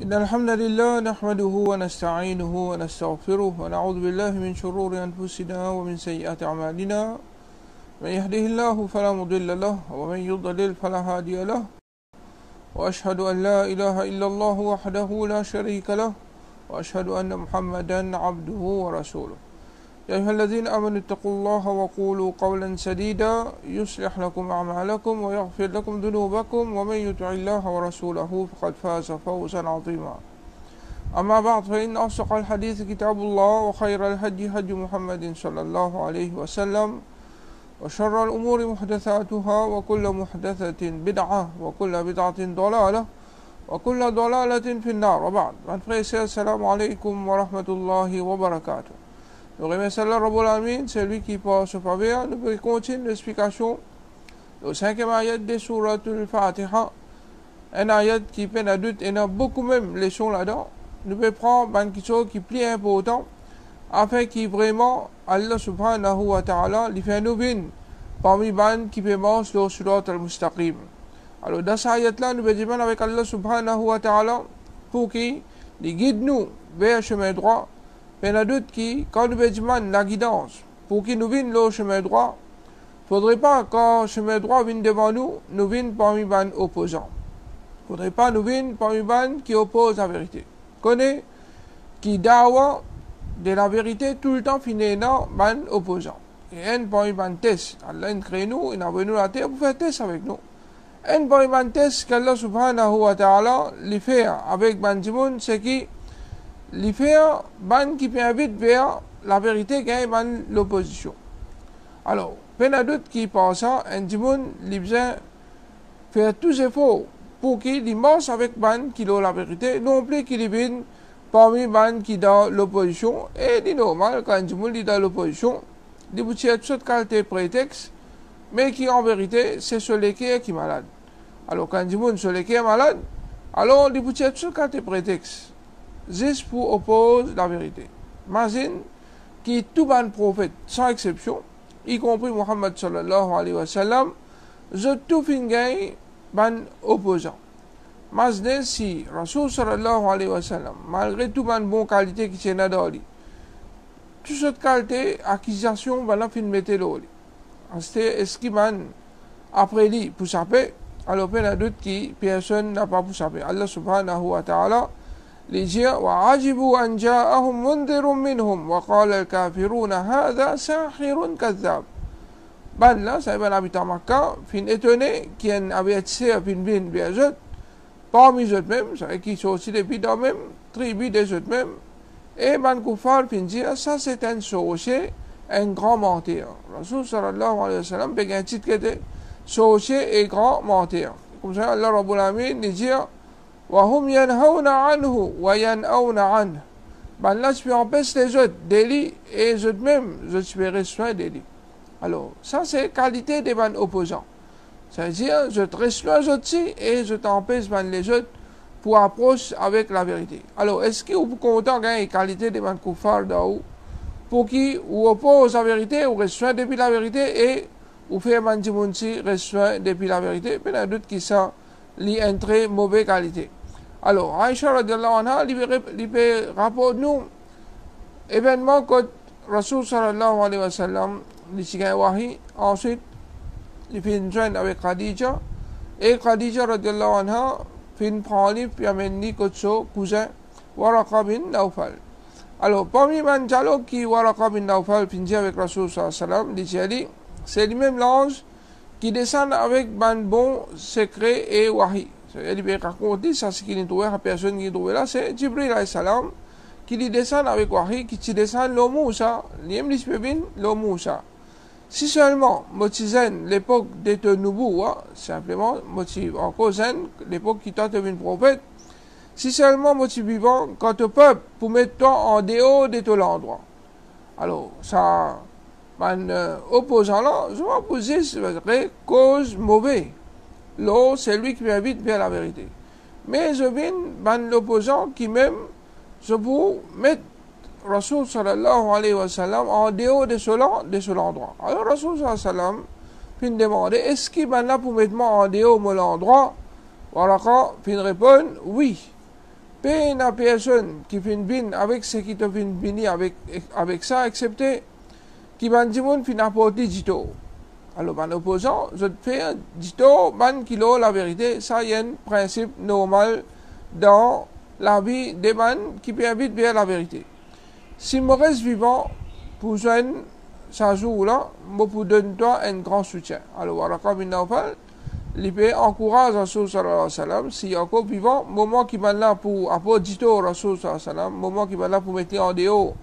إن الحمد لله نحمده ونستعينه ونستغفره ونعوذ بالله من شرور أنفسنا ومن سيئات أعمالنا من يهده الله فلا مضل له ومن يضلل فلا هادي له وأشهد أن لا إله إلا الله وحده لا شريك له وأشهد أن محمدا عبده ورسوله يا أيها الذين آمنوا اتقوا الله وقولوا قولا سديدا يصلح لكم أعمالكم ويغفر لكم ذنوبكم ومن يطع الله ورسوله فقد فاز فوزا عظيما أما بعد فإن أصدق الحديث كتاب الله وخير الهدي هدي محمد صلى الله عليه وسلم وشر الأمور محدثاتها وكل محدثة بدعة وكل بدعة ضلالة وكل ضلالة في النار وبعد السلام عليكم ورحمة الله وبركاته. Nous remercions Allah Rabbul Alamin, c'est lui qui porte ce faveur. Nous continuons l'explication du 5e ayat de Surat al-Fatiha. Un ayat qui peine à doute et il y a beaucoup même leçons là-dedans. Nous pouvons prendre une chose qui est plus importante afin que vraiment Allah subhanahu wa ta'ala lui fait nous venir parmi les qui commencent le Surat al-Mustaqim. Alors dans cette ayat-là, nous pouvons dire avec Allah subhanahu wa ta'ala pour qu'il guide nous vers le chemin droit. Mais il y a d'autres qui, quand nous demandons la guidance, pour qu'ils nous viennent le chemin droit, il ne faudrait pas, quand le chemin droit vient devant nous, nous viennent parmi les opposants. Il ne faudrait pas nous viennent parmi les qui opposent la vérité. Connais, qui dawa de la vérité tout le temps finit dans les opposants. Et un parmi les tests, Allah a créé nous, il a venu la terre pour faire test avec nous. Un parmi les tests qu'Allah subhanahu wa ta'ala les fait avec les gens, c'est qui les faire ban qui invite vers la vérité gagne ban l'opposition. Alors, il y a d'autres qui pensent un dimon les besoin faire tous les efforts pour qu'ils marchent avec ban qui ont la vérité, non plus qu'ils viennent parmi ban qui dans l'opposition. Et c'est normal quand un dimon est dans l'opposition, il y a toutes qualités prétextes, mais qui en vérité c'est celui qui est malade. Alors quand un dimon celui qui est malade, alors il y a toutes qualités prétextes. Juste pour opposer la vérité. Imagine qui tout ban prophète, sans exception, y compris Muhammad sallallahu alayhi wa sallam, je tout fingay ban opposant. Imagine si Rasul sallallahu alayhi wa sallam, malgré tout ban bon qualité qui tient dans lui, toute cette qualité, acquisition, ban la fin mette l'oli. Est-ce qu'il man après lui pour saper, alors il y a d'autres qui personne n'a pas pour saper. Allah subhanahu wa ta'ala لجاء وعجبوا أن جاءهم منذر منهم وقال الكافرون هذا ساحر كذاب. Ben là, ça va l'habiter à Makkah, fin étonné, qui avait été fin bin vers eux, parmi eux même, ça qui sont aussi des bidons même, tribus des eux même, et ben Koufar fin dire, ça c'est un sorcier, un grand menteur. Rasul sallallahu alayhi wa sallam, ben un titre qui était sorcier et grand menteur. Comme ça, Allah Rabbul Alamin dit, وهم ينهون عنه وينأون عنه. Ben là, je peux empêcher les autres d'élire et les autres même, je peux rester d'élire. Alors, ça c'est qualité des ban opposants. C'est-à-dire, je te reste les autres aussi et je t'empêche les autres pour approcher avec la vérité. Alors, est-ce que vous comptez gagner qualité des ban koufar d'où pour qui vous oppose la vérité ou reste depuis la vérité et vous fait ban dimonsi reste depuis la vérité? Mais il y a d'autres qui sont une très mauvaise qualité. Alors, Aïcha radiallahu anha, il rapporte nous événement que Rasul sallallahu alayhi wa sallam, il s'y gagne wahi, ensuite, il fait une jointe avec Khadija, et Khadija radiallahu anha, fait une prendre, puis amène son cousin, Waraqa bin Nawfal. Alors, parmi les dialogues qui Waraqa bin Nawfal finit avec Rasul sallallahu alayhi wa sallam, c'est le même l'ange qui descend avec un bon secret et wahi. Il veut raconter ça, ce qu'il trouvé, la personne qui trouvé là, c'est Jibril alayhi salam qui lui descend avec wahi, qui descend le Moussa, l'Yemlis Pebin, le Moussa. Si seulement, Motizen, l'époque d'être nouveau, simplement, motive en cause, l'époque qui tente une prophète, si seulement motive vivant, quand le peuple, pour mettre toi en dehors de tout l'endroit. Alors, ça, opposant là, je vais poser c'est cause mauvaise. Là, c'est lui qui m'invite vers la vérité. Mais je viens l'opposant qui même, je peux mettre Rasul sallallahu alayhi wa sallam en dehors de ce endroit. Alors Rasul sallallahu alayhi wa sallam puis demander, est-ce qu'il va là pour mettre moi en dehors de l'endroit? Voilà, puis répond, oui. Pe na personne qui fin bin avec ce qui te fin bini avec ça, excepté qui ban dimoun fin apporter dito. Alors, ban opposant, je fais dito, ban kilo la vérité, ça y est un principe normal dans la vie des ban qui peut vite vers la vérité. Si je reste vivant, pour joindre ce jour-là, je peux donner toi un grand soutien. Alors, voilà, comme il n'a pas, il peut encourager Rasul sallallahu alayhi wa sallam, si encore vivant, moment qui va là pour apporter au Rasul sallallahu alayhi wa sallam, moment qui va là pour mettre en dehors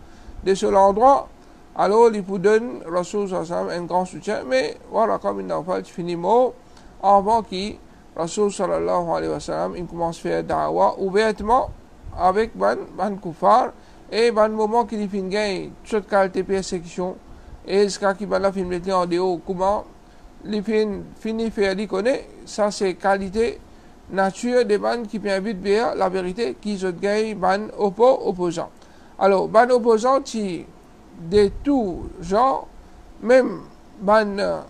de ce endroit, alors il peut donner Rasul sallallahu alayhi wa sallam un grand soutien. Mais voilà, comme il n'a pas, il finit mot, avant qu'il, Rasul sallallahu alayhi wa sallam, il commence à faire da'wah ouvertement avec ban koufar, et ban moment qu'il finit gagne toute qualité de persécution, et ce qui va là finir mettre en dehors, comment les fini faire les connaît, ça c'est qualité nature des bandes qui permettent vers la vérité qui se gagne ban opposant. Alors ban opposant qui de tout genre, même ban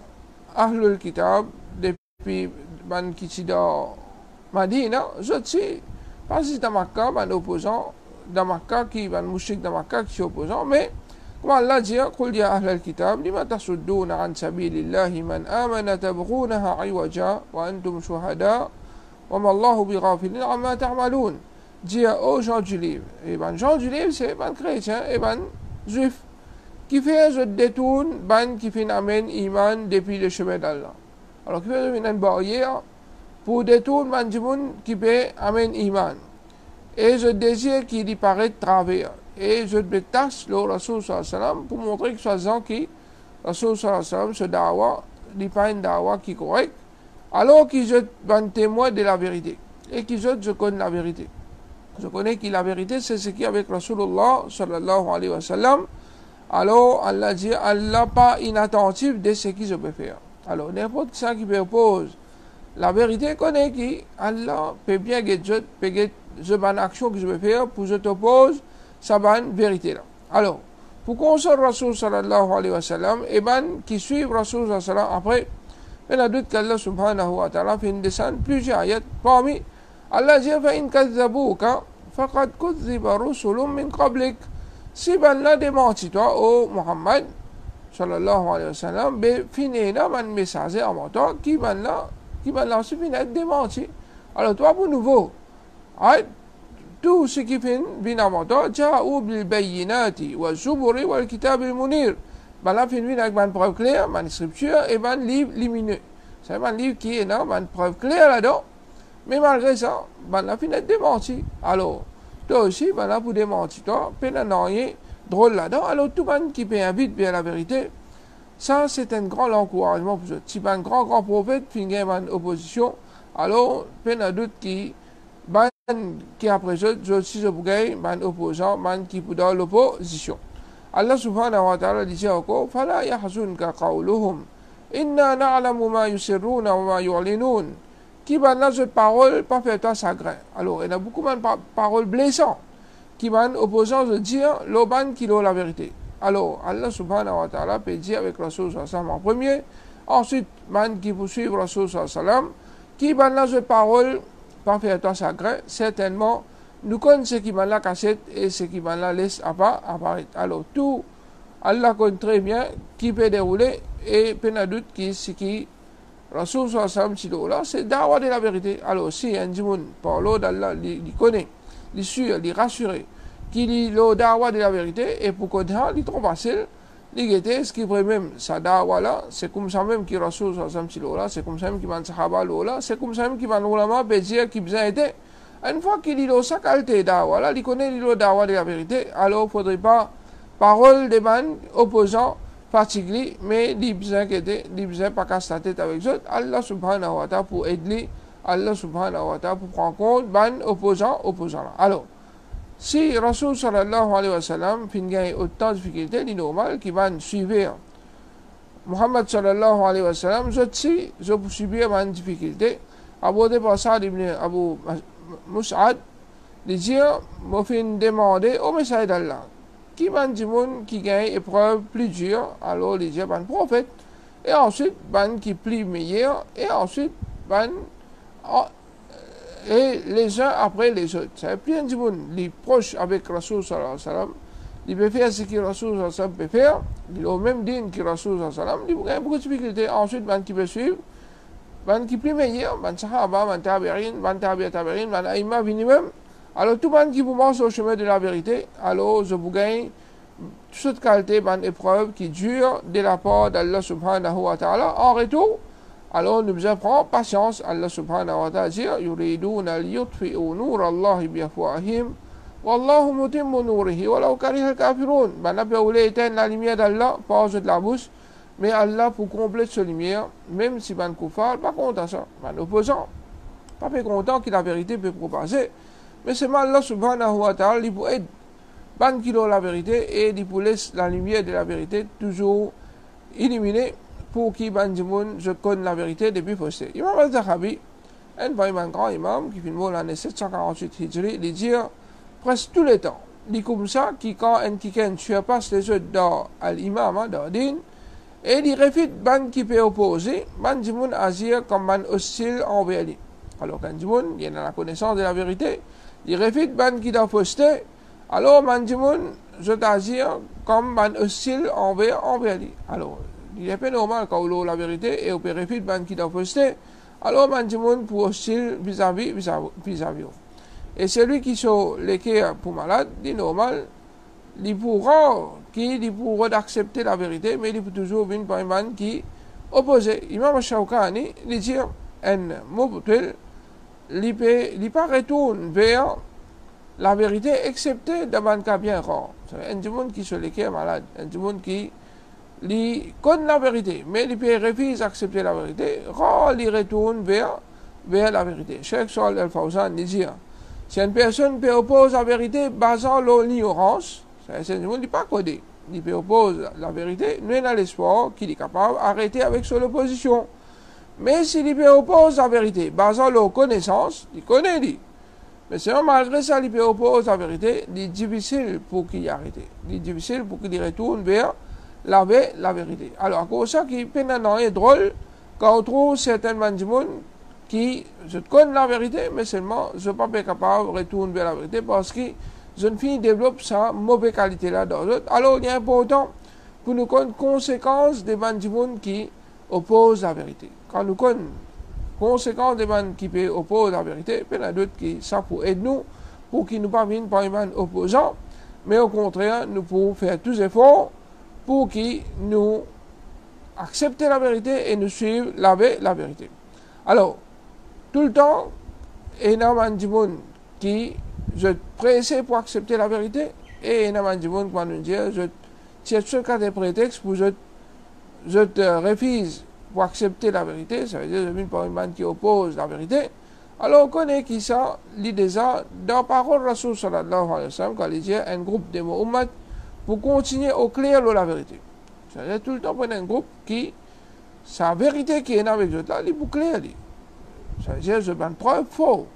ahlul kitab depuis ban qui est dans Madina, je sais pas si dans Makkah ban opposant, dans Makkah qui ban mouchik dans Makkah qui est opposant, mais كما الله جاء قل يا أهل الكتاب لما تصدون عن سبيل الله من آمن تبغونها عوجا وأنتم شهداء وما الله بغافل عما تعملون. Dire aux gens du livre. Et ben, gens du livre, c'est ben chrétien et ben juif. Qui fait je détourne, ben qui fait amène iman depuis le chemin d'Allah. Alors, qui fait une barrière pour détourner ben du monde qui peut amène iman. Et je désire qu'il y paraît travers. Et je détache le Rasul sallallahu alayhi wa sallam pour montrer que soit qui Rasul sallallahu alayhi wa sallam ce dawa n'est pas une dawa qui est correcte, alors qu'il je un témoin de la vérité et qui je connais la vérité. Je connais que la vérité c'est ce qui est avec Rasulullah sallallahu alayhi wa sallam. Alors Allah dit Allah pas inattentif de ce qui je peux faire. Alors n'importe qui qui propose la vérité connaît qui Allah peut bien que je peux je une action que je peux faire pour je t'oppose ça va une vérité là. Alors, pour qu'on soit Rasul sallallahu alayhi wa sallam, et ben qui suivent Rasul sallallahu alayhi wa sallam, après, il y a d'autres qu'Allah subhanahu wa ta'ala fait une descente plusieurs ayats. Parmi, Allah dit, فَإِنْ كَذَّبُوكَ فَقَدْ كُذِّبَ رُسُلٌ مِّن قَبْلِكَ. Si ben là démenti toi, ô Muhammad sallallahu alayhi wa sallam, ben fini là, ben messager avant toi, qui ben là aussi fini être démenti. Alors toi, pour nouveau, tout ce qui fait bien avant toi, جاءوا بالبينات والزبر والكتاب المنير. Ben là, fin avec une preuve claire, une scripture et un livre lumineux. C'est un livre qui est là, une preuve claire là-dedans. Mais malgré ça, ben là, fin est démenti. Alors, toi aussi, ben là, pour démentir, toi, peine à rien drôle là-dedans. Alors, tout le monde qui peut invite vers la vérité, ça, c'est un grand encouragement pour eux. Si un grand prophète finit une opposition, alors, peine à doute qui après je suis un opposant, qui est dans l'opposition. Allah subhanahu wa ta'ala dit encore, فَلَا يَحْزُنْكَ قَوْلُهُمْ إِنَّا نَعْلَمُ مَا يُسِرُّونَ وَمَا يُعْلِنُونَ. Qui va là cette parole, pas faire toi chagrin. Alors, il y a beaucoup de paroles blessantes qui vont opposant de dire l'oban qui a la vérité. Alors, Allah subhanahu wa ta'ala peut dire avec Rasul sallallahu alayhi wa sallam en premier, ensuite, man qui poursuit Rasul sallallahu alayhi wa sallam, qui va là cette parole, pas faire toi chagrin, certainement, nous connaissons ce qui va la cassette et ce qui va la laisse apparaître. Alors, tout, Allah connaît très bien qui peut dérouler et peu de doute qui ce qui Rasul sallallahu alayhi wa sallam, c'est d'avoir de la vérité. Alors, si un djimoun, par l'eau d'Allah, il connaît, il sûr, il rassure, qu'il dit l'eau d'avoir de la vérité, et pour qu'on il trouve facile, il guette, ce qui pourrait même, ça d'avoir là, c'est comme ça même qui Rasul sallallahu alayhi wa sallam, c'est comme ça même qui va sahaba là, c'est comme ça même qui va l'ulama, peut dire qui besoin été. Une fois qu'il dit sa qualité d'avoir là, il connaît l'eau d'avoir de la vérité, alors il ne faudrait pas parole des man opposants particuliers, mais il besoin pas casser la tête avec eux. Allah subhanahu wa ta'ala pour aider, Allah subhanahu wa ta'ala pour prendre compte ban opposant là. Alors, si Rasul sallallahu alayhi wa sallam fin gagne autant de difficultés, il est normal qu'il va suivre Muhammad sallallahu alayhi wa sallam, je peux subir une difficulté. Abu Sa'd ibn Abu Mus'ad, il dit, je fin demander au message d'Allah. Qui va dire qui gagne épreuve plus dure, alors il dit, ban prophète, et ensuite, ban qui plus meilleur, et ensuite, ban et les uns après les autres. Ça veut plein de monde, les proches avec Rasoul sallallahu alayhi wa sallam, ils peuvent faire ce que Rasoul sallallahu alayhi wa sallam peut faire, ils ont même dit que Rasoul sallallahu alayhi wa sallam, ils ont beaucoup de difficultés. Ensuite, man qui peut suivre, man qui plus meilleur, man sahaba, man tabi'in, man tabi'in, man aïma, minimum. Alors, tout le monde qui vous marche au chemin de la vérité, alors je vous gagne toute qualité d'une épreuve qui dure de la part d'Allah subhanahu wa ta'ala. En retour, alors nous apprenons patience. Allah subhanahu wa ta'ala dit yuriduna liyutfi'u nur Allah bi afwahihim wallahu mutimmu nurihi walau kariha al-kafirun. Ben voulu éteindre la lumière d'Allah par de la bouche, mais Allah pour compléter cette lumière, même si ben koufar pas content ça, ben opposant, pas fait content que la vérité peut propasser. Mais c'est Allah subhanahu wa ta'ala qui peut aider ban qui ont la vérité et qui peut laisser la lumière de la vérité toujours illuminée pour qui ban du monde je connais la vérité depuis posté. Imam al-Zahabi, un grand imam qui finit l'année 748 Hijri, il dit presque tous les temps. Il dit comme ça, qui quand un kiken surpasse les autres dans l'imam, dans din, et il réfute ban qui peut opposer, ban du monde agir comme ban hostile envers lui. Alors quand du monde, il y a la connaissance de la vérité, il réfute ban qui doit poster, alors ban du monde, je t'agir comme ban hostile envers lui. Alors, il est pas normal quand on a la vérité et on peut réfute ban qui doit poster, alors ban du monde pour hostile vis-à-vis. Et celui qui sont les cas pour malade, c'est normal, il pourra accepter la vérité, mais il peut toujours venir par un ban qui opposé. Imam Shawkani, il dit un mubtil, il pas retourne vers la vérité, excepté dans un cas bien rare. C'est un monde qui se les cas malade, un monde qui connaît la vérité, mais il refuse d'accepter la vérité, rare il retourne vers la vérité. Cheikh Salih al-Fawzan dit si une personne peut opposer la vérité basant l'ignorance, c'est un monde qui n'est pas codé. Il peut opposer la vérité, nous avons l'espoir qu'il est capable d'arrêter avec son opposition. Mais s'il peut opposer la vérité basant leur connaissance, il connaît lui. Mais sinon, malgré ça, il peut opposer la vérité, il est difficile pour qu'il arrête. Il est difficile pour qu'il retourne vers la vérité. Alors, à cause de ça, qui est drôle, quand on trouve certains du monde qui, je connais la vérité, mais seulement, je ne suis pas capable de retourner vers la vérité parce que jeune fille développe sa mauvaise qualité là dans l'autre. Alors, il est important pour nous connaître les conséquences des gens du monde qui opposent la vérité. Quand nous connaissons les conséquences des gens qui opposent la vérité, il y en a d'autres qui ça pour aider nous, pour qu'ils ne pas viennent par les gens opposants, mais au contraire, nous pouvons faire tous les efforts pour qu'ils nous acceptent la vérité et nous suivent la vérité. Alors, tout le temps, il y a un du monde qui je pressé pour accepter la vérité et il y a un du monde qui va nous dire je tire ce cas de prétexte pour je te refuse pour accepter la vérité, ça veut dire que je viens par une bande qui oppose la vérité. Alors on connaît qui ça, l'idée ça, dans la parole Rasoul sallallahu alayhi wa sallam, quand il dit un groupe de Muhammad pour continuer au clair de la vérité. C'est-à-dire tout le temps prendre un groupe qui, sa vérité qui est avec eux, là, il est pour clair. Ça veut dire je prends preuve faux.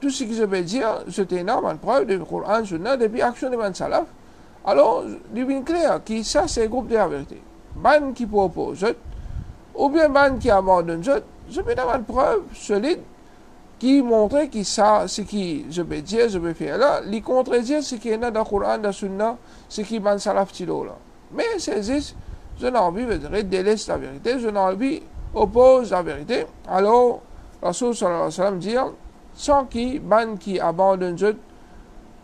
Tout ce que je vais dire, c'était une preuve du Coran, Sunna, depuis l'action de man salaf. Alors, il est clair que ça, c'est le groupe de la vérité. Ban qui propose, ou bien ban qui abandonne, je vais avoir une preuve solide qui montre que ça, ce que je vais dire, je vais faire là, il contredire ce qui est dans le Coran, dans le Sunna, ce qui est ban salaf tilo là. Mais c'est juste, je n'ai envie de délaisser la vérité, je n'ai envie oppose la vérité. Alors, Rasoul sallallahu alayhi wa sallam dit, sans qui, ban qui abandonne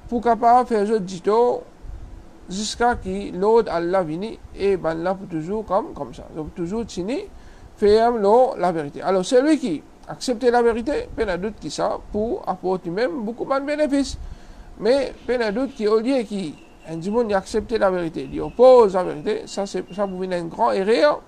pour capable faire jeu dito jusqu'à qui l'autre Allah vini et ban là pour toujours comme ça. Donc toujours tini faire la vérité. Alors celui qui accepte la vérité, il y a d'autres qui ça pour apporter même beaucoup de bénéfices. Mais il y a d'autres qui au lieu qui un du monde accepte la vérité, il oppose la vérité, ça vous vient un grand erreur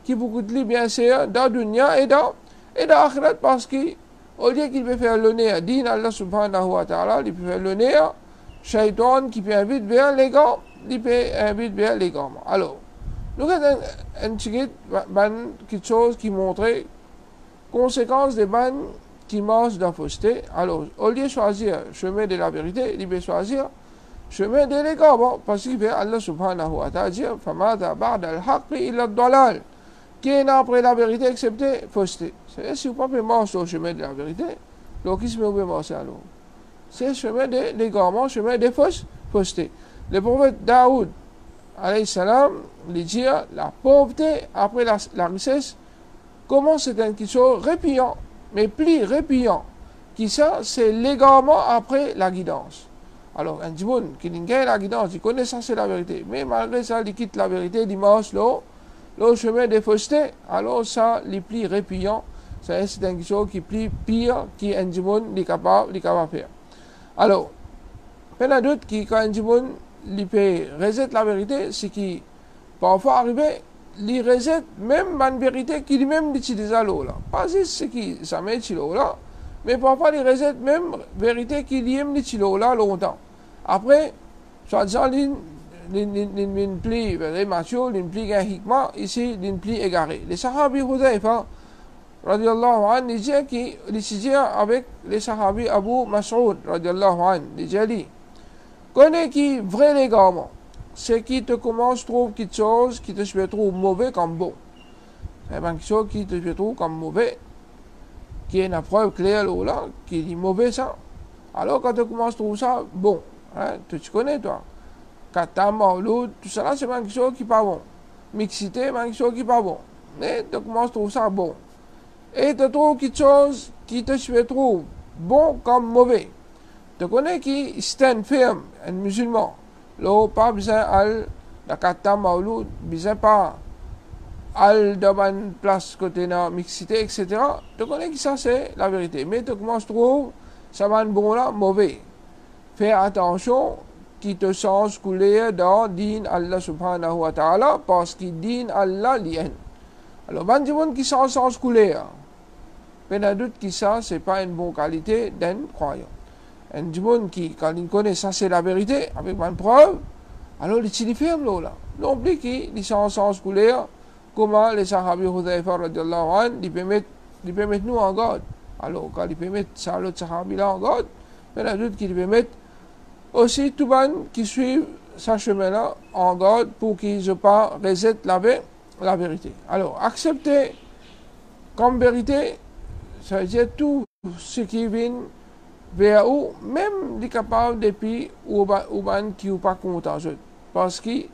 qui beaucoup de bien sûr dans dunya et dans akhirat parce que au lieu qu'il peut faire l'honneur à din Allah subhanahu wa ta'ala, il peut faire l'honneur shaitan qui peut inviter vers les gars, il peut inviter vers les gars. Alors, nous avons quelque chose qui montre conséquences des ban qui marchent dans la fausseté. Alors, au lieu de choisir le chemin de la vérité, il peut choisir le chemin de l'égard. Bon, parce que Allah subhanahu wa ta'ala dit فَمَاذَا بَعْدَ الْحَقِّ إِلَّا الضَّلَالِ qui est après la vérité excepté fausseté. C'est-à-dire si vous ne pouvez pas marcher sur le chemin de la vérité, Donc, qui se met au marché alors? C'est le chemin de l'égarement, chemin des faussetés. Le prophète Daoud, alayhi salam, lui dit la pauvreté après la richesse, comment c'est quelque chose répiant, mais plus répiant. Qui ça, c'est l'égarement après la guidance. Alors, un djimoun qui n'a la guidance, il connaît ça, c'est la vérité. Mais malgré ça, il quitte la vérité, il marche le chemin des faussetés. Alors, ça, les plus répiant, c'est quelque chose qui est plus pire qu'un djimoun est capable de faire. Alors, il y a d'autres qui, quand un djimoun peut rejeter la vérité, c'est qu'il parfois arriver, il rejette même la vérité qu'il lui-même utilise là. Pas juste ce qui ça met là, mais parfois il rejette même la vérité qu'il lui-même utilise là longtemps. Après, soit disant, il plus mature, il plus hikma, ici, il plus égaré. Les sahabis Hudayfa, radiallahu anhu, il dit avec les sahabis Abu Mas'ud, radiallahu anhu, il dit, connais qui vrai l'égarement, c'est qui te commence trouve quelque chose qui te fait trouver mauvais comme bon. C'est quelque chose qui te fait trouver comme mauvais, qui est une preuve claire là, qui dit mauvais ça. Alors quand tu commences à trouver ça bon, hein, tu connais toi. Kata, Mauloud, tout ça là, c'est quelque chose qui n'est pas bon. Mixité, c'est quelque chose qui n'est pas bon. Mais tu commences à trouver ça bon. Et tu trouves quelque chose qui te fait trouver bon comme mauvais. Tu connais qui stand firme, un musulman. Là, pas besoin de kata Mauloud, besoin pas dans une place côté de mixité, etc. Tu connais que ça, c'est la vérité. Mais tu commences à trouver ça va bon là, mauvais. Fais attention qui te sens couler dans din Allah subhanahu wa ta'ala parce qu'il din Allah lien. Alors, ben du monde qui sens couler, mais n'a doute que ça, c'est pas une bonne qualité d'un croyant. Un du monde qui, quand il connaît ça, c'est la vérité, avec une preuve, alors il s'y ferme là. Non plus qu'il sens couler, comment les sahabis Hudayfa radiallahu anhu, ils permettent nous en garde. Alors, quand ils permettent ça, l'autre sahabi là en garde, mais n'a doute qu'ils permettent aussi tout le monde qui suit ce chemin-là en garde pour qu'ils ne pas rejettent la vérité. Alors, accepter comme vérité, ça veut dire tout ce qui vient vers vous, même les capables depuis ou qui ou pas content. Parce qu'il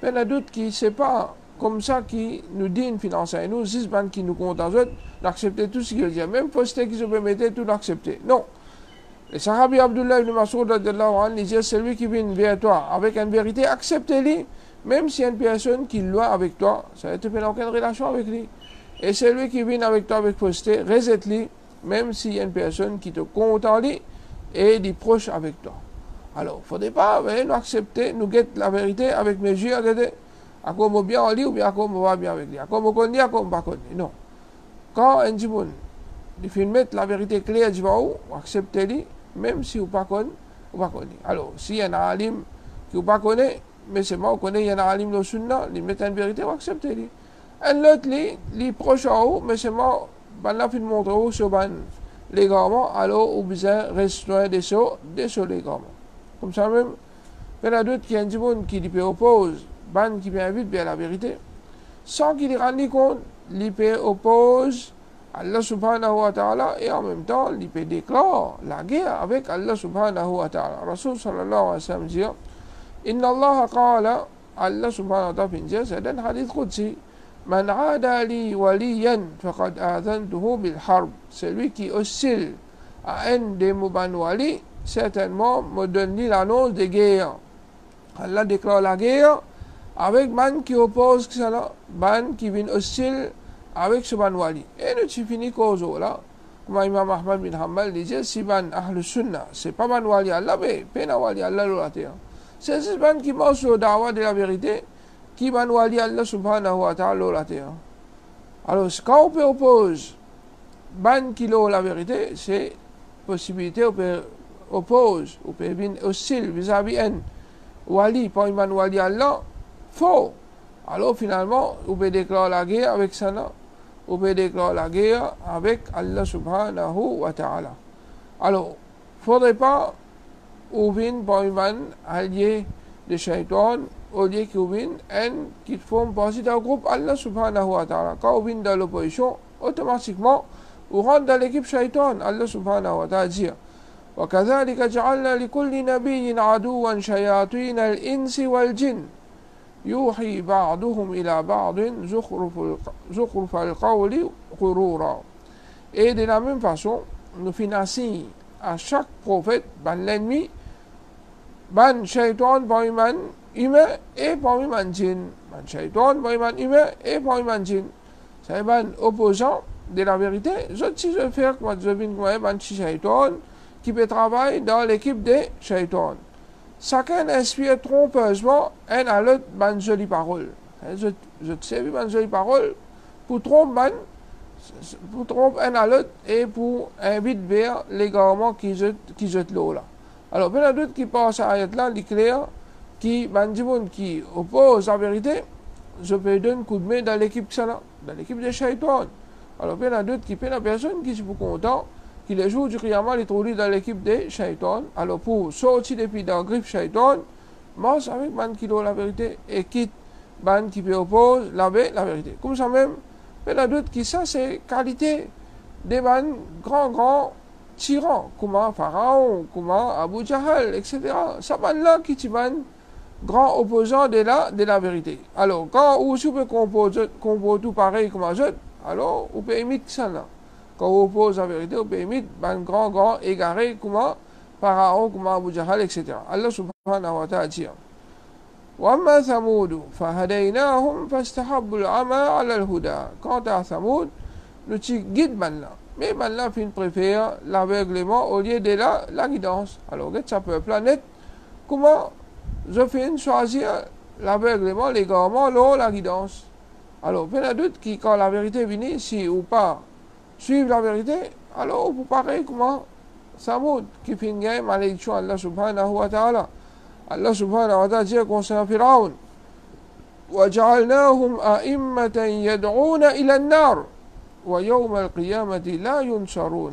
y a d'autres qui ne savent pas comme ça qui nous dit financer. Nous, si c'est qui nous content, d'accepter tout ce qu'il veut dire. Même fausseté qui se permettait tout d'accepter. Non. Le sahabi Abdullah ibn Mas'ud disait celui qui vient vers toi avec une vérité, accepte-le, même s'il y a une personne qui loin avec toi, ça ne te fait aucune relation avec lui. Et celui qui vient avec toi avec fausseté, rejette-le, même s'il y a une personne qui te contente et dit proche avec toi. Alors, il ne faudrait pas nous accepter, nous guetter la vérité avec mes yeux, à quoi on bien en lit ou bien à quoi on va bien avec lui, à quoi on connaît, à quoi on ne connaît. Non. Quand un djimoun, il fait mettre la vérité claire du haut, acceptez-le, même si vous ne connaissez pas. Alors, s'il y a un alim qui ne connaît pas, mais c'est moi, on connaît, il y a un alim de sunna, il met une vérité, vous acceptez-le. Un autre, il proche en haut, mais c'est moi, ben là, il montre haut sur les garments, alors vous besoin rester des légalement. Comme ça même, il y en a d'autres qui ont du monde qui lui oppose, ban qui vient vite vers la vérité, sans qu'il rende compte, il oppose Allah subhanahu wa ta'ala et en même temps, il peut déclarer la guerre avec Allah subhanahu wa ta'ala. Rasul sallallahu alayhi wa sallam dit Inna Allah qala, Allah subhanahu wa ta'ala dit, c'est un hadith qudsi, Man aada li waliyan faqad adhantuhu bil harb. Celui qui oscille à un des Mouban wali, certainement me donne l'annonce de guerre. Allah déclare la guerre avec man qui oppose cela, man qui vient hostile avec ce ban wali. Et nous tu finis cause là. Comme Imam Ahmad bin Hanbal disait, si ban ahl sunnah, c'est pas ban wali Allah, mais pena wali Allah l'olateur. C'est ce ban qui mange au dawa de la vérité, qui ban wali Allah subhanahu wa ta'ala l'olateur. Alors, quand on peut opposer ban qui l'a la vérité, c'est possibilité, on peut oppose, on peut venir hostile vis-à-vis un wali, pas un ban wali Allah, faux. Alors finalement, on peut déclarer la guerre avec ça, on peut déclarer la guerre avec Allah subhanahu wa ta'ala. Alors, il ne faudrait pas ou bien par un allié de shaitan, au lieu qu'il vienne un qui forme partie d'un groupe Allah subhanahu wa ta'ala. Quand on vient dans l'opposition, automatiquement, ou rentre dans l'équipe shaitan. Allah subhanahu wa ta'ala dit وكذلك جعلنا لكل نبي عدوا شياطين الإنس والجن يوحي بعضهم إلى بعض زخرف القول غرورا. Et de la même façon, nous financons à chaque prophète, l'ennemi, shaitan parmi man humain et parmi man djinn. Shaitan parmi man humain et parmi man djinn. C'est un opposant de la vérité. Si je fais comme je viens de man shaitan qui peut travailler dans l'équipe des shaitans. Chacun inspire trompeusement un à l'autre une jolie parole. Je te sais une jolie parole pour tromper un à l'autre et pour inviter vers l'égarement qui jette l'eau là. Alors, il y a d'autres qui passent à l'ayat là, l'éclair, qui oppose la vérité, je peux donner un coup de main dans l'équipe dans l'équipe des shaitans. Alors, il y a d'autres qui paient la personne qui sont contents, qui les joue du Qiyamah, les trouve dans l'équipe des shaitans. Alors, pour sortir depuis dans la griffe shaitan, marche avec man qui doit la vérité et quitte man qui peut opposer la vérité. Comme ça même, il y a d'autres qui ça, c'est qualité des man grands tyrans, comme Pharaon, comme Abu Jahal, etc. Ça man là qui est un grand opposant de la vérité. Alors, quand vous pouvez composer tout pareil comme un jeu, alors vous pouvez imiter ça là. Quand on oppose la vérité, on peut imiter un grand égaré comme Pharaon, comme Abu Jahal, etc. Allah subhanahu wa ta'ala dit وَأَمَّا ثَمُودُ فَهَدَيْنَاهُمْ فَاسْتَحَبُّوا الْعَمَى عَلَى الْهُدَى. Quant à Thamoud, nous guide man là. Mais man là, il préfère l'aveuglement au lieu de la guidance. Alors, ça peut planète. Comment je fais choisir l'aveuglement, l'égarement, la guidance. Alors, il y a d'autres qui, quand la vérité vient, si ou pas suivre la vérité, alors vous parlez comment Thamoud qui fait une guerre, malédiction Allah subhanahu wa ta'ala. Allah subhanahu wa ta'ala dit concernant Pharaon وَجَعَلْنَاهُمْ أَئِمَّةً يَدْعُونَ إِلَى النَّارِ وَيَوْمَ الْقِيَامَةِ لَا يُنْصَرُونَ.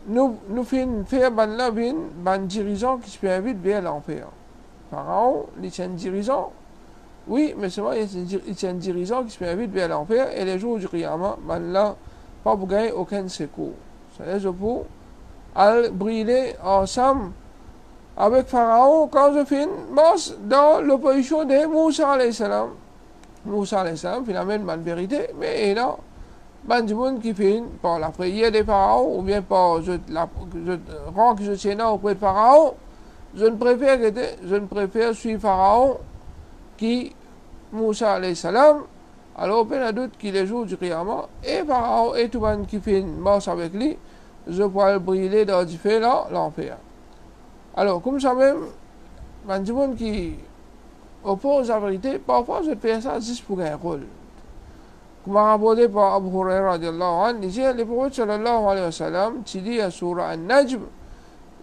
Nous faisons ban dirigeant qui se invite vers l'enfer. Pharaon, il est un dirigeant. Oui, mais c'est vrai, il est un dirigeant qui se invite vers l'enfer et les jours du Qiyamah, là, pas pour gagner aucun secours. C'est-à-dire pour briller ensemble avec Pharaon quand je marche dans l'opposition de Moussa alayhi salam. Moussa alayhi salam, finalement, une vérité, mais il y a du monde qui fait par la prière de Pharaon ou bien par le rang que je tiens auprès de Pharaon. Je ne préfère suivre Pharaon qui Moussa alayhi salam. Alors, il y a d'autres qui les jouent du Qiyamah et Pharaon et tout le monde qui fait une marche avec lui, je pourrais briller dans du feu l'enfer. Alors, comme ça même, il y a du monde qui oppose la vérité, parfois je fais ça juste pour un rôle. Comme rapporté par Abu Huraira radiallahu anhu, il dit, le prophète sallallahu alayhi wa sallam, il dit à Surah An-Najm,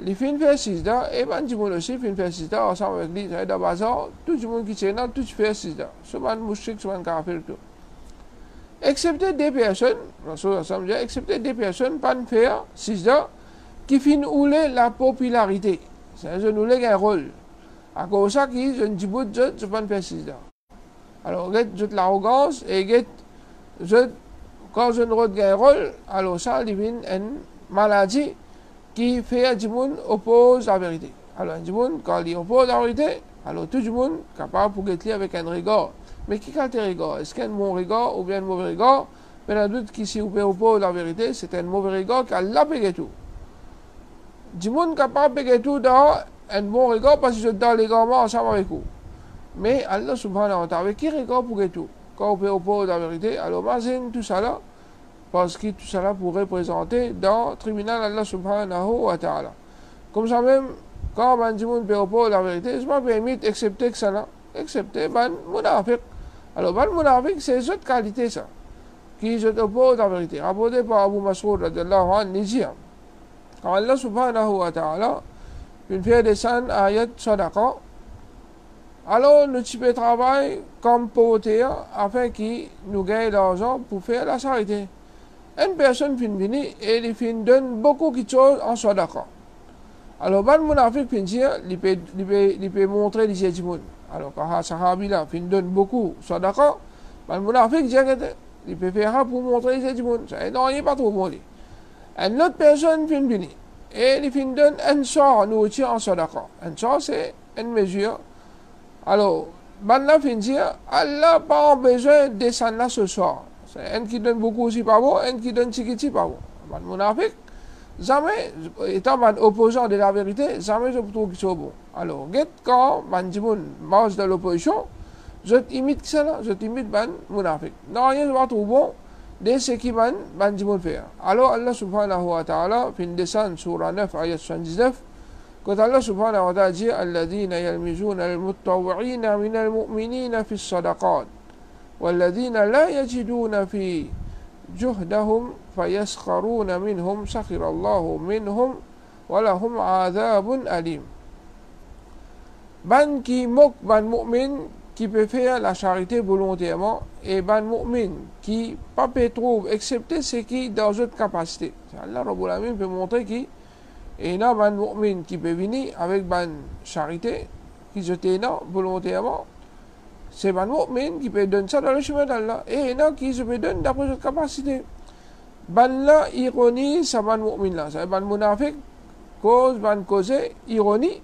il fait une faire sijda, et il y a du monde aussi fait une faire sijda ensemble avec lui, c'est dans le bazar, tout le monde qui tient là, tout fait sijda. Ce n'est pas un mouchik, ce n'est pas un kafir, tout. Excepté des personnes, excepté des personnes, pas de faire sijda, qui finissent ouler la popularité. C'est-à-dire, nous avons un rôle. À cause de ça, je ne dis pas que je ne peux pas faire sijda. Alors, j'ai de l'arrogance et quand je ne regarde un rôle, alors ça, il y a une maladie qui fait que tout le monde oppose la vérité. Alors, tout le monde, quand il oppose la vérité, alors tout le monde est capable de être avec un regard. Mais qui est un regard? Est-ce qu'il y a un bon regard ou bien un mauvais regard? Mais la doute qui s'y oppose la vérité, c'est un mauvais regard qui a la payé tout. Tout le monde est capable de payer tout dans un bon regard parce que je donne l'égarement ensemble avec vous. Mais Allah subhanahu wa ta'ala, avec qui regard pour tout? Quand on peut opposer la vérité, alors imagine tout ça là, parce que tout ça là pourrait représenter dans le tribunal Allah subhanahu wa ta'ala. Comme ça même, quand un monde peut opposer la vérité, je ne peux pas accepter que ça là, accepter un munafiq. Alors, un munafiq, c'est une autre qualité ça, qui se oppose la vérité. Rapporté par Abu Mas'ud radiallahu anhu, il dit, quand Allah subhanahu wa ta'ala, il fait descendre ayat sadaqa, alors nous pouvons travailler comme pauvreté afin qu'il nous gagne l'argent pour faire la charité. Une personne finit venir et il donne beaucoup de choses en sadaqa. Alors, quand mon Afrique finit, il peut montrer les gens. Alors, quand un sahabi là donne beaucoup de sadaqa, mon Afrique dit il peut faire pour montrer les gens. Ça, non, il n'est pas trop bon. Une autre personne vient venir. Et il fin donne un sort nourriture en sadaqa. Un sort, c'est une mesure. Alors, maintenant, fin dire, Allah n'a pas besoin de descendre là ce soir. C'est un qui donne beaucoup aussi pas bon, un qui donne petit pas bon. Mon Afrique, jamais, étant un opposant de la vérité, jamais je trouve que c'est bon. Alors, quand je marche dans l'opposition, je imite ça, je imite mon Afrique. Non, rien ne va trouver bon de ce qui va faire. Alors, Allah subhanahu wa ta'ala, fin descend surah 9, ayat 79, quand Allah subhanahu wa ta'ala dit الذين يلمزون المتطوعين من المؤمنين في الصدقات والذين لا يجدون في جهدهم فيسخرون منهم سخر الله منهم ولهم عذاب أليم. Ban qui moque ban mu'min qui peut faire la charité volontairement et ban mu'min qui pas peut trouver excepté ce qui dans notre capacité. Allah Rabbul Alamin peut montrer qui et là, un mu'min qui peut venir avec une charité, qui se tient volontairement, c'est un mu'min qui peut donner ça dans le chemin d'Allah. Et là, qui se peut donner d'après sa capacité. Ben là, ironie, c'est un mu'min là. C'est un munafiq, cause ironie,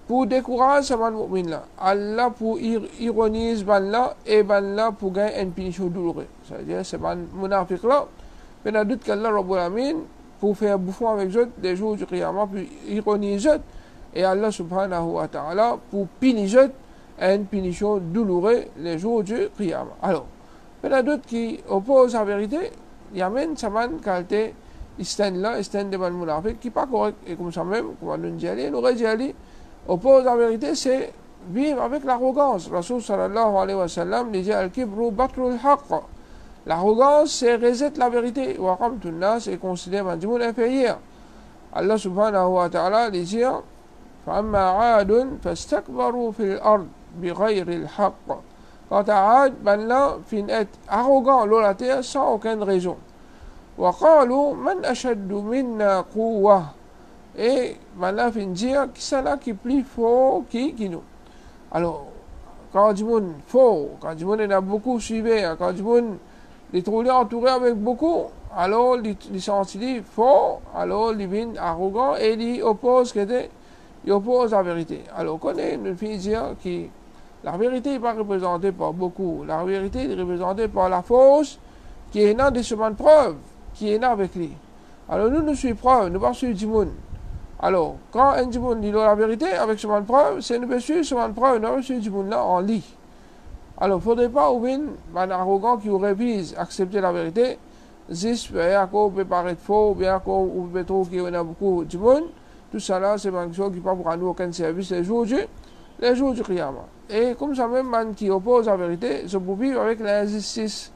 pour décourager ce mu'min là. Allah pour ironiser ben là, et ben là pour gagner une punition douloureuse. C'est-à-dire, c'est un munafiq là, mais il y a doute qu'Allah Rabbul Alamin pour faire bouffon avec eux des jours du Qiyamah, pour ironiser eux, et Allah subhanahu wa ta'ala pour punir eux une punition douloureuse les jours du Qiyamah. Alors, il y a d'autres qui opposent la vérité, il y a même une qualité, là, de man munafiq, qui n'est pas correct, et comme ça même, comme on dit, l'aurait dit, oppose la vérité, c'est vivre avec l'arrogance. Rasul sallallahu alayhi wa sallam disait al-kibru batrul haqq. L'arrogance, c'est rejet la vérité. Wa qamtu nas est considéré un monde inférieur. Allah subhanahu wa ta'ala dit فَأَمَّا عَادٌ فَاسْتَكْبَرُوا فِي الْأَرْضِ بِغَيْرِ الْحَقِّ. Quant à Ad, ben là, fin être arrogant dans la terre sans aucune raison. وَقَالُوا مَنْ أَشَدُّ مِنَّا قُوَّةً. Et ben là, fin dire qui c'est là qui est plus fort qui nous. Alors, quand du monde fort, quand du monde a beaucoup suivi, quand du monde les trouver entourés avec beaucoup, alors ils sont fort, alors ils viennent arrogants et ils opposent la vérité. Alors, on est une fille dire que la vérité n'est pas représentée par beaucoup, la vérité est représentée par la force qui est là de chemin de preuve, qui est là avec lui. Alors, nous suivons preuve, nous ne suivons pas du monde. Alors, quand un du monde dit la vérité avec chemin de preuve, c'est nous suivons chemin de preuve, nous suivons du monde là en lit. Alors, il ne faudrait pas ouvrir un arrogant qui aurait vise accepter la vérité. Zis, on peut paraître faux, bien qu'on peut trouver qu'il y en a beaucoup de monde. Tout ça là, c'est une chose qui ne peut pas nous aucun service les jours du Qiyamah. Et comme ça, même man qui oppose la vérité, se peut vivre avec l'injustice.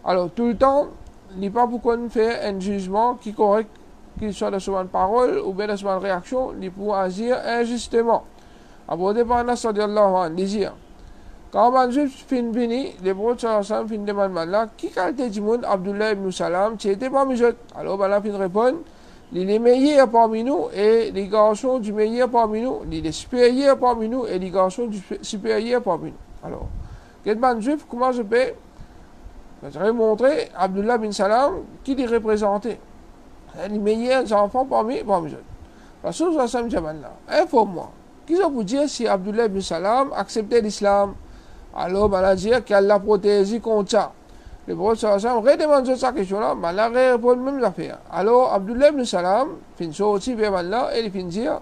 Alors, tout le temps, il n'est pas pourquoi nous faire un jugement qui est correct, qu'il soit de son parole ou bien de son réaction, il peut agir injustement. Après, dépend de ça, dire. Quand on juif fin bini, les prophètes sallallahu fin demandent là, qui qualité du monde Abdullah ibn Salam, qui était parmi eux. Alors, ben là, fin répond, il est meilleur parmi nous et les garçons du meilleur parmi nous, il est supérieur parmi nous et les garçons du supérieur parmi nous. Alors, quel man juif, comment je peux montrer Abdullah ibn Salam qui les représentait, les meilleurs enfants parmi eux. La chose à Sam Jamal là, informe-moi, qui ça vous dire si Abdullah ibn Salam acceptait l'islam? Alors, on va dire qu'elle l'a protégé contre ça. Le prophète sallallahu alayhi wa sallam redemande cette question-là, mais elle répond même affaire. Alors, Abdullah ibn Salam, fin sorti vers Allah, et il fin dire,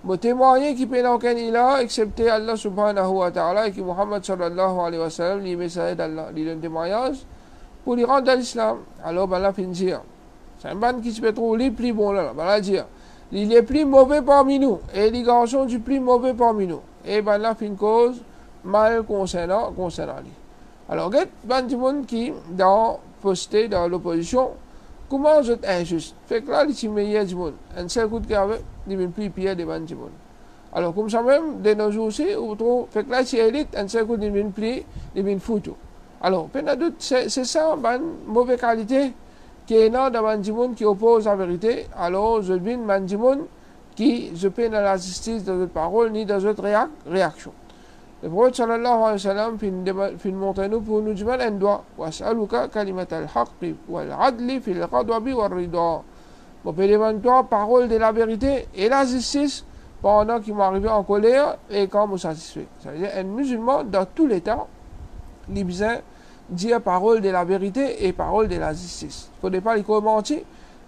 me témoigner qu'il n'y a aucun ilah, excepté Allah subhanahu wa ta'ala, et que Muhammad sallallahu alayhi wa sallam, les messagers d'Allah, il donne témoignage pour les rendre à l'islam. Alors, Allah fin dire, c'est un ban qui se peut trouver les plus bons là. Allah dire, il est plus mauvais parmi nous, et les garçons du plus mauvais parmi nous. Et Allah fin cause, mal concernant lui. Alors, il y a des gens qui, dans posté dans l'opposition, comment vous êtes injuste? Fait que là, les meilleurs du monde. Un seul coup de cœur, ils ne plus pire des gens du monde. Alors, comme ça même, de nos jours aussi, on trouve, fait que là, c'est élite, un seul coup de plus, ils ne foutent. Alors, c'est ça, une mauvaise qualité qui est là dans les gens qui opposent la vérité. Alors, je viens dans les gens qui se peine dans la justice de notre parole, ni dans notre réaction. Le prophète sallallahu alayhi wa sallam fin montre nous pour nous dire un doigt. Was'aluka kalimat al-haqqi wal-adli fil qadwabi wal-rida. Bon, peut demander toi parole de la vérité et la justice pendant qu'ils vont arriver en colère et quand vous satisfait. Ça veut dire un musulman dans tous les temps, il besoin dire parole de la vérité et parole de la justice. Il ne faudrait pas les mentir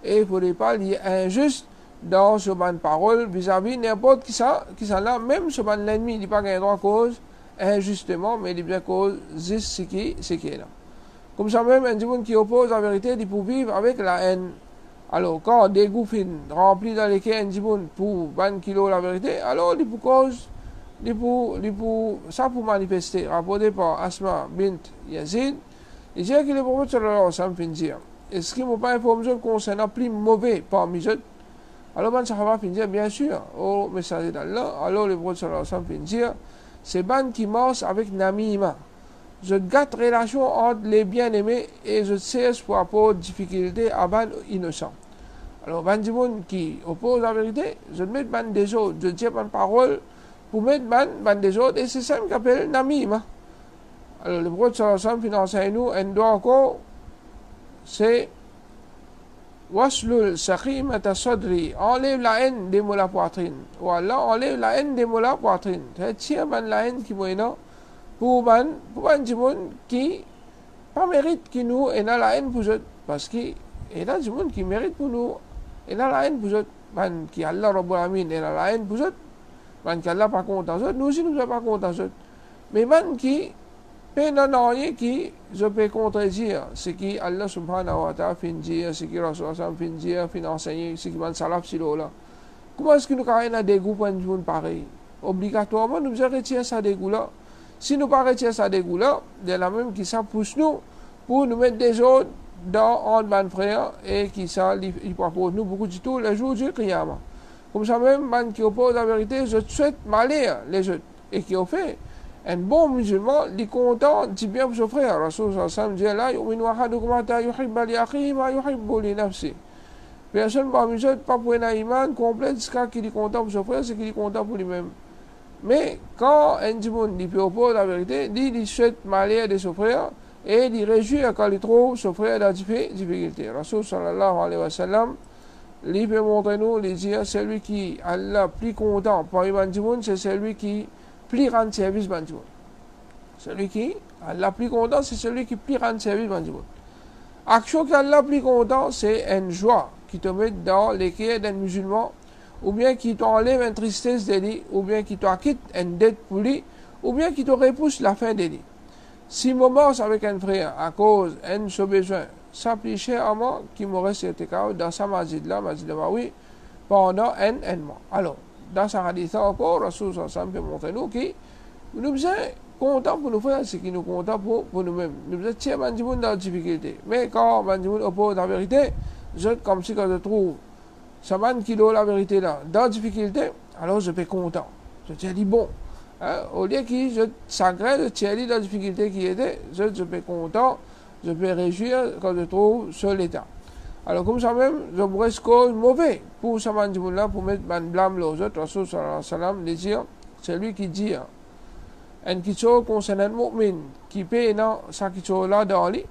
et il ne faudrait pas les injuste dans ce ban de parole vis-à-vis n'importe qui ça là, même ce ban l'ennemi, il n'est pas gagné droit cause injustement, mais il est bien cause juste ce qui est là. Comme ça même, un monde qui oppose la vérité, il peut vivre avec la haine. Alors, quand des goûts remplis dans lesquels un monde pour 20 kilos la vérité, alors il peut cause, ça pour manifester. Rapporté par Asma bint Yazid, il dit que le prophète sallallahu alayhi wa sallam fin dire, est-ce qu'il ne m'a pas informé concernant plus mauvais parmi eux? Alors, ban sahaba fin dire, bien sûr, au messager d'Allah, alors le prophète sallallahu alayhi wa sallam fin dire, c'est ban qui marche avec namima. Je gâte relation entre les bien-aimés et je cesse pour apporter difficulté à ban innocent. Alors, ban du monde qui oppose la vérité, je mets ban des autres, je dis ban parole pour mettre ban des autres, et c'est ça qu'on appelle namima. Alors, le prophète sallallahu alayhi wa sallam finance nous, un doigt encore, c'est waslul saqimata sadri, enlève la haine des mots la poitrine. Ou Allah, enlève la haine des mots la poitrine. C'est tire ban la haine qui m'a pour ban du monde qui pas mérite qui nous et n'a la haine pour eux parce que et là du monde qui mérite pour nous et n'a la haine pour eux ban qui Allah Rabbul Alamin et n'a la haine pour eux ban qui Allah pas content eux nous aussi nous sommes pas contents eux mais ban qui peine en rien qui je peux contredire ce qui Allah subhanahu wa ta'ala fin dire ce qui Rasul sallam fin dire fin enseigner ce qui ban salaf silo là comment est-ce que nous carrément des groupes du monde pareil obligatoirement nous devons retirer ça des goûts là. Si nous ne retirer ça des goûts-là, de la même qui ça pousse nous pour nous mettre des autres dans un ban frère et qui ça, il propose nous beaucoup du tout le jour du Qiyamah. Comme ça même, ban qui oppose la vérité, je souhaite malheur les autres. Et qui ont fait un bon musulman, il est content, dit bien pour son frère. Rasul sallallahu alayhi wa sallam dit là, yu'minu ahadukum hatta yuhibba li akhihi ma yuhibbu li nafsi. Personne parmi eux pas pour un iman complet jusqu'à qu'il est content pour son frère, c'est qu'il est content pour lui-même. Mais quand un monde peut opposer la vérité, il souhaite malheur de son frère et il réjouit quand il trouve son frère dans des difficultés. Rasul sallallahu alayhi wa sallam, il peut montrer nous, il dit celui qui Allah plus content pour un monde, c'est celui qui plus rend service à un monde. Celui qui Allah plus content, c'est celui qui plus rend service à un monde. Action qu'Allah plus content, c'est une joie qui te met dans les cœurs d'un musulman. Ou bien qui t'enlève une tristesse de lui, ou bien qui t'acquitte une dette pour lui, ou bien qui te repousse la fin de lui. Si moment avec un frère à cause d'un seul besoin, ça plus cher à moi qui m'aurait été cas dans sa masjid là, oui, pendant un mois. Alors, dans sa hadith encore, Rasul sallallahu alayhi wa sallam peut montrer nous que nous sommes contents pour nous faire ce qui nous content pour nous-mêmes. Nous sommes tiers dans la difficulté. Mais quand Bandimoun oppose la vérité, je comme si quand je trouve ça 20 kilos la vérité là, dans la difficulté, alors je peux content. Je tiens dit bon. Hein, au lieu que je s'agrège, je tiens dit dans la difficulté qui était, je peux content, je peux réjouir quand je trouve sur l'état. Alors comme ça même, je pourrais se cause mauvais pour ce monde là, pour mettre un blâme aux autres. Rasul sallallahu alayhi wa sallam, les dire, c'est lui qui dit, un qui concernant le mu'min, qui paye dans ça qui là dans lui.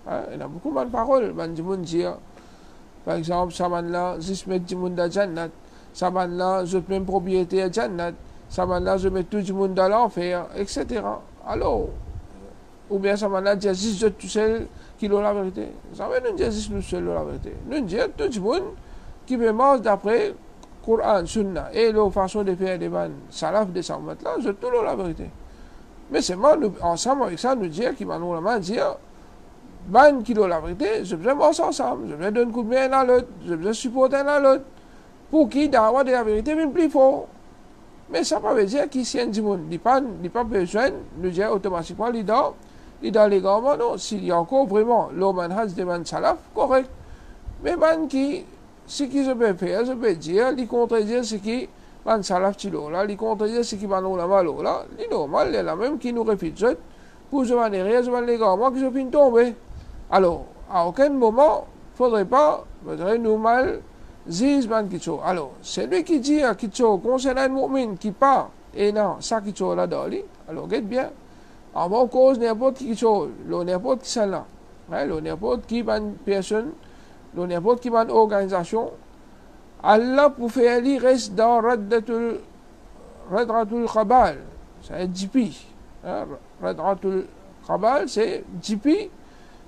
Il y a beaucoup de paroles, man dire. Par exemple, ça là, je mets du monde à Jannat, ça là, je mets propriété à Jannat, ça là, je mets tout le monde dans l'enfer, etc. Alors, ou bien ça là, dire juste tout seul qui a la vérité. Ça veut nous dire juste nous seul la vérité. Nous dire tout le monde qui peut manger d'après Coran, Sunna et la façon de faire des bannes, salaf de ça là, je tout la vérité. Mais c'est moi, nous, ensemble avec ça, nous dire qui va nous la main dire. 20 kilos la vérité, je besoin bosser ensemble, je besoin donner un coup de main à l'autre, je besoin supporter à l'autre, pour qui d'avoir de la vérité même plus fort. Mais ça ne veut pas dire qu'il y a un monde, il n'a pas besoin de dire automatiquement, il est dans les grands non, s'il y a encore vraiment l'homme has de man salaf, correct. Mais man qui, ce qui je peux faire, je peux dire, il contredire ce qui man salaf tilo là, il contredire ce qui man ulama là, il est normal, il est la même qui nous refuse, pour je m'en rien, je m'en les gars, moi que je finis tomber. Alors, à aucun moment, il ne faudrait pas, nous mal, zizman kitcho. Alors, c'est lui qui dit à kitcho, concernant un mu'min qui part et non, ça qui est là-dedans, alors regarde bien, en bon cause n'importe qui chose, n'importe qui là, n'importe qui bonne personne, n'importe qui bonne organisation, Allah pour faire lui reste dans Radratul Khabal, c'est JP. Radratul Khabal, c'est JP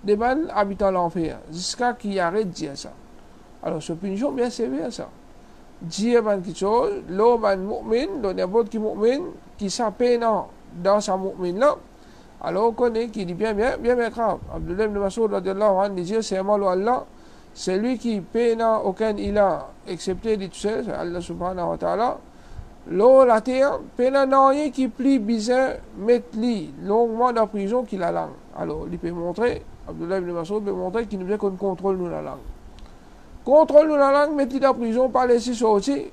des bonnes habitants de l'enfer, jusqu'à qu'il arrête de dire ça. Alors, c'est une punition bien sévère ça. Dire quelque chose, l'eau ban mu'min, n'importe qui mu'min, qui s'appelle dans sa mu'min là, alors on connaît qu'il dit bien grave. Abdullah ibn Mas'ud radiallahu anhu dit c'est mal Allah, c'est lui qui paie aucun ilah, excepté dit tout seul, c'est Allah subhanahu wa ta'ala. L'eau, la terre, paie rien qui plie bizarre, mettre lui longuement dans la prison qu'il a la langue. Alors, il peut montrer, Abdullah ibn Mas'ud peut montrer qu'il nous veut qu'on contrôle nous la langue. Contrôle-nous la langue, mettez dans la prison, pas laisser sortir,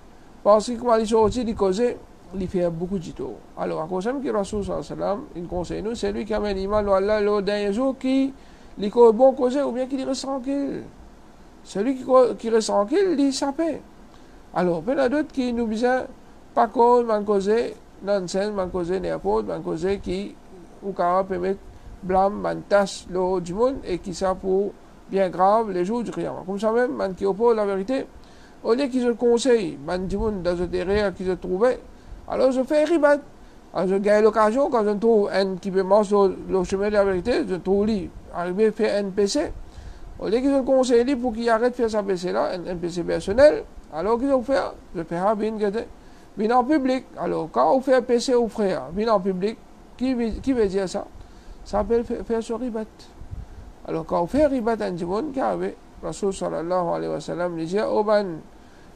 parce que quand il sortit, il causait, il fait beaucoup de tout. Alors, à cause de que Rasul sallam, il conseille nous, c'est lui qui amène l'imam de Allah le dernier jour qui est bon causé ou bien qui reste tranquille. Celui qui reste tranquille, il s'appelle. Alors, il y en a d'autres qui nous disent, pas cause, man causer, nonsense, man causer n'importe, man causer qui, ou car peut mettre blâme, man tasse le du monde et qui ça pour bien grave les jours du Qiyamah. Comme ça même, man qui oppose la vérité, au lieu qu'ils se conseillent, man du monde dans ce terrain qu'ils se trouvaient, alors je fais ribat. Alors je gagne l'occasion, quand je trouve un qui peut marcher sur le chemin de la vérité, je trouve lui, arriver à faire un PC. Au lieu qu'ils se conseillent pour qu'il arrête de faire sa PC là, un PC personnel, alors qu'ils vont faire, je fais un bin en public. Alors quand on fait un PC au frère, bin en public, qui veut dire ça? Ça s'appelle faire ce ribat. Alors, quand on fait ribat en Jimoun, car Rasul sallallahu alayhi wa sallam dit Oban,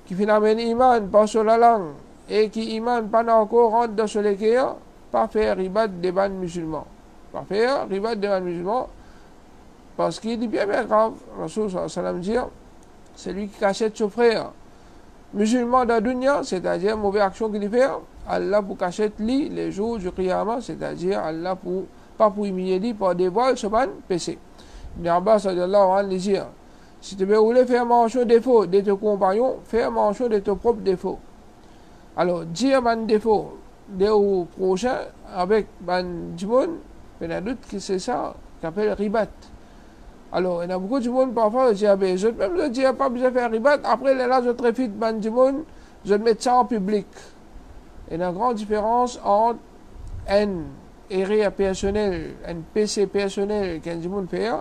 qui finalement iman pas sur la langue, et qui iman pas encore rentre dans ce l'équerre, pas faire ribat des ban musulmans. Pas faire ribat des ban musulmans, parce qu'il dit bien grave, Rasul sallallahu alayhi wa sallam dit c'est lui qui cachette son frère musulman dans la dunya, c'est-à-dire mauvaise action qu'il fait, Allah pour cachette lui les jours du Qiyamah, c'est-à-dire Allah pour, pas pour humilier lui, pour dévoiler ce ban péché. Ibn Abbas radiallahu anhu dit si tu voulais faire mention des défauts de tes compagnons, fais mention de tes propres défauts. Alors, dire un défaut de prochain avec un monde, il y a d'autres qui c'est ça, qui appelle ribat. Alors, il y a beaucoup de monde parfois qui disent je ne dis pas besoin de faire ribat, après là, je très vite un monde, je mets ça en public. Il y a une grande différence entre un area personnel, un PC personnel qu'un monde fait,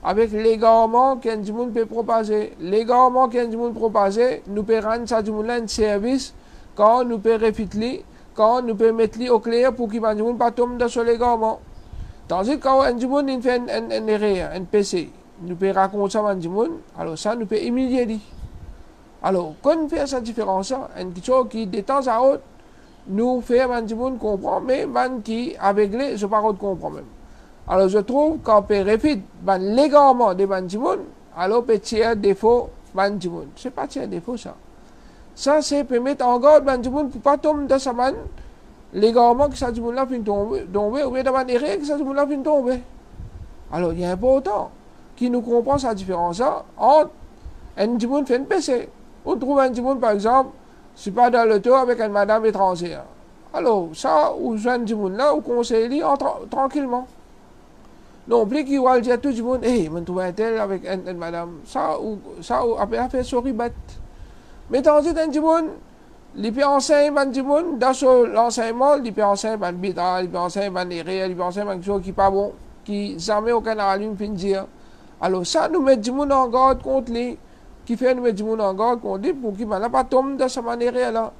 avec l'égarement qu'un monde peut proposer. L'égarement qu'un monde propose, nous peut rendre ça du monde un service quand nous peut réfuter, quand nous peut mettre au clair pour qu'il ne pas tomber dans ce l'égarement. Tandis que quand un monde fait un erreur, un PC, nous peut raconter ça à un monde, alors ça nous peut humilier. Alors, quand on fait cette différence, une chose qui de temps à autre, nous fait un monde comprendre, mais man qui aveuglé, je ne pas comprendre même. Alors je trouve qu'on peut répéter l'égarement des bandimouns, alors on peut tirer défaut bandimoun. Ce n'est pas tirer défaut ça. Ça c'est permettre en garde bandimoun pour ne pas tomber dans sa man, l'égarement que ça dit là fin tomber, ou bien dans l'erreur que ça dit là fin tomber. Alors il est important qui nous comprend sa différence entre un bandimoun fait un PC. On trouve un bandimoun par exemple, je ne suis pas dans le tour avec une madame étrangère. Alors ça, ou un bandimoun là, ou conseiller tranquillement. Non plus qu'il va dire à tout le monde, hey, je trouve un tel avec une madame, ça ou après faire ce ribat. Mais tandis que monde, il peut enseigner dans l'enseignement, il peut enseigner un bid'a, il peut enseigner un erreur, il peut enseigner quelque chose qui n'est pas bon, qui jamais aucun alim peut dire. Alors ça, nous met du monde en garde contre lui, qui fait nous mettre du monde en garde contre lui pour qu'il ne pas tomber dans cette manière-là.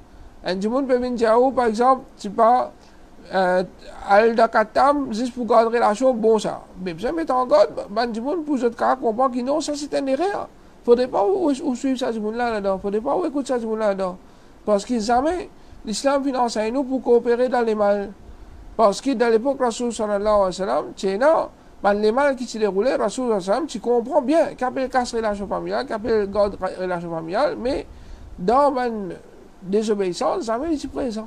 Un du monde peut venir dire, par exemple, c'est pas al dakatam juste pour garder la chose bon ça mais bien mettre en garde ban du monde pour autres cas comprendre que non ça c'est une erreur faudrait pas où suivre ça du monde là dedans faudrait pas où écouter ça du monde là dedans parce que jamais l'islam finance nous pour coopérer dans les mal parce que dans l'époque Rasul sallallahu alayhi wa sallam c'est non les mal qui se déroulaient Rasul sallallahu alayhi wa sallam tu comprends bien qu'appelle casse relation familiale qu'appelle garde relation familiale mais dans la désobéissance jamais il est présent.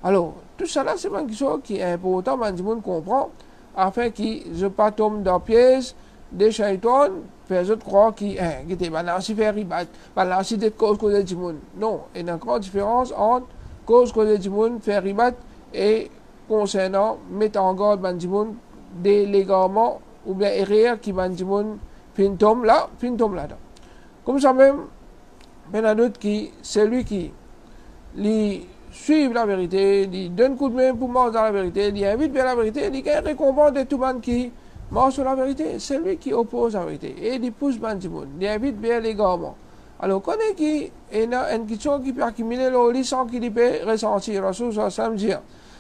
Alors, tout ça là, c'est quelque chose qui est important, que tout le monde comprend, afin qu'il ne pas tombe dans le piège des chaïtons, faire autres croire qu'il est balancé faire ribat, balancé des causes de tout le monde. Non, il y a une grande différence entre cause du monde faire ribat et concernant mettre en garde ban du monde des légaments ou bien erreurs qui ban du monde pintom là comme ça même ben un autre qui celui qui lui suit la vérité, lui donne coup de main pour manger dans la vérité, lui invite vers la vérité, lui gagne récompense de tout le monde qui marche sur la vérité, c'est lui qui oppose la vérité et il pousse ban du monde, lui invite vers l'égarement. Alors, quand il y a une question qui peut accumuler le lit sans qu'il peut ressentir,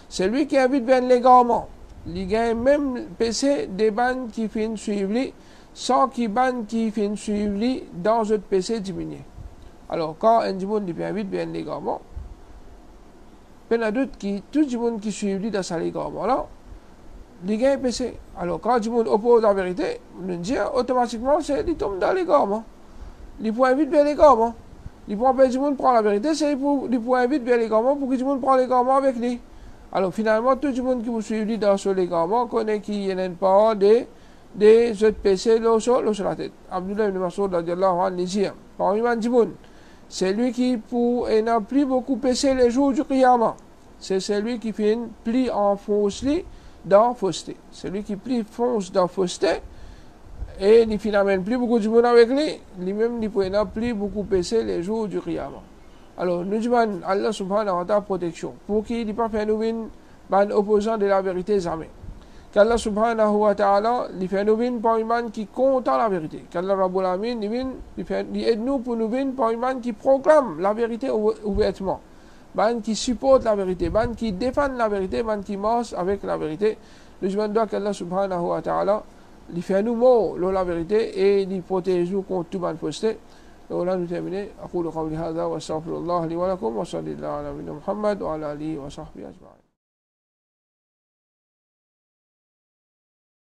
c'est lui qui invite vers l'égarement. Il gagne même PC des bandes qui finissent suivre sans qu'il bandes qui finissent suivre dans un PC diminué. Alors, quand un monde invite vers l'égarement, il y a d'autres qui, tout le monde qui suit dans ce l'égarement là, il gagne PC. Alors, quand le monde oppose la vérité, on dit automatiquement, c'est qu'il tombe dans l'égarement. Il faut inviter vers l'égarement. Il faut empêcher le monde prendre la vérité, c'est il faut inviter vers l'égarement pour que tout le monde prenne l'égarement avec lui. Alors finalement, tout le monde qui vous suit dans ce l'égarement connaît qu'il n'y a pas des autres PC sur la tête. Abdullah ibn Mas'ud radiallahu anhu dit, parmi les gens, c'est lui qui n'a plus beaucoup PC les jours du Qiyamah. C'est celui qui fait une pli en fausse dans fausseté. Celui qui plie fonce dans fausseté. Et il n'amène plus beaucoup de monde avec lui, lui-même il ne plus beaucoup passer les jours du Qiyamah. Alors, nous demandons Allah subhanahu wa ta'ala protection pour qu'il ne pas faire nous une opposant de la vérité jamais. Qu'Allah subhanahu wa ta'ala il fait nous une par une qui compte la vérité. Qu'Allah Rabbul Alamin il aide nous pour nous une par une qui proclame la vérité ouvertement. Qui supporte la vérité, qui défend la vérité, qui marche avec la vérité. Nous demandons qu'Allah subhanahu wa ta'ala il fait nous mots la vérité et il protège nous contre tout mal posté. Donc là nous terminons. أقول قولي هذا وأستغفر الله لي ولكم وصلى الله على نبينا محمد وعلى آله وصحبه أجمعين.